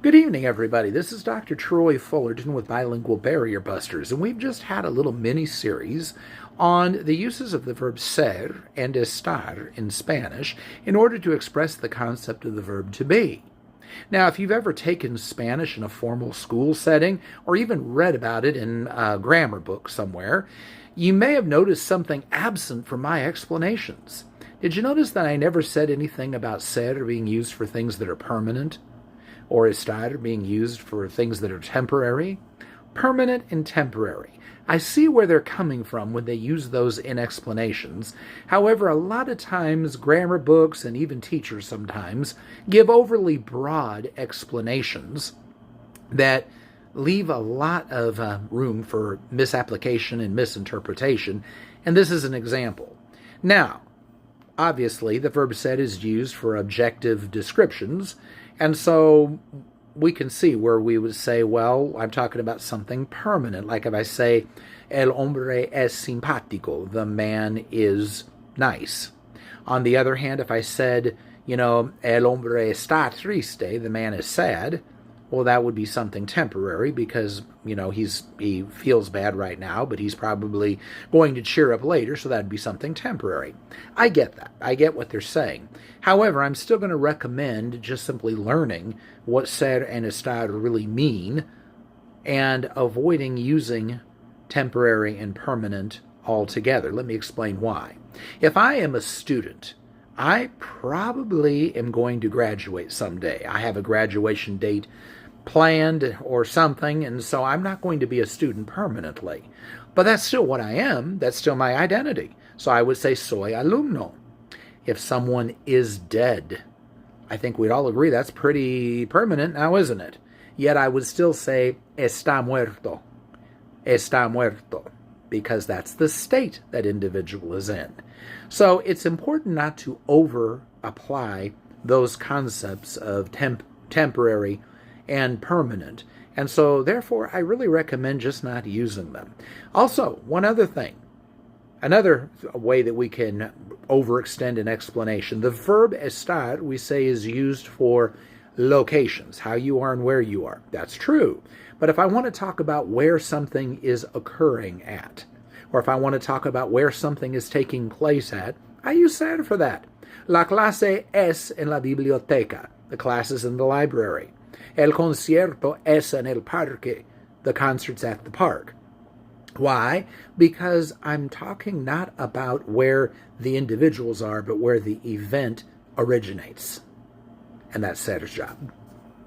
Good evening, everybody. This is Dr. Troy Fullerton with Bilingual Barrier Busters, and we've just had a little mini-series on the uses of the verb ser and estar in Spanish in order to express the concept of the verb to be. Now, if you've ever taken Spanish in a formal school setting, or even read about it in a grammar book somewhere, you may have noticed something absent from my explanations. Did you notice that I never said anything about ser being used for things that are permanent, or estar being used for things that are temporary? Permanent and temporary. I see where they're coming from when they use those in explanations. However, a lot of times grammar books and even teachers sometimes give overly broad explanations that leave a lot of room for misapplication and misinterpretation, and this is an example. Now, obviously, the verb ser is used for objective descriptions, and so we can see where we would say, well, I'm talking about something permanent. Like if I say, el hombre es simpático, the man is nice. On the other hand, if I said, el hombre está triste, the man is sad, well, that would be something temporary because, he feels bad right now, but he's probably going to cheer up later, so that'd be something temporary. I get that. I get what they're saying. However, I'm still going to recommend just simply learning what ser and estar really mean and avoiding using temporary and permanent altogether. Let me explain why. If I am a student, I probably am going to graduate someday. I have a graduation date planned or something, and so I'm not going to be a student permanently. But that's still what I am. That's still my identity. So I would say soy alumno. If someone is dead, I think we'd all agree that's pretty permanent now, isn't it? Yet I would still say está muerto, because that's the state that individual is in. So it's important not to over-apply those concepts of temporary and permanent. And so, therefore, I really recommend just not using them. Also, one other thing, another way that we can overextend an explanation, the verb estar, we say, is used for locations, how you are and where you are. That's true. But if I want to talk about where something is occurring at, or if I want to talk about where something is taking place at, I use ser for that. La clase es en la biblioteca. The class is in the library. El concierto es en el parque. The concert's at the park. Why? Because I'm talking not about where the individuals are, but where the event originates. And that's ser's job.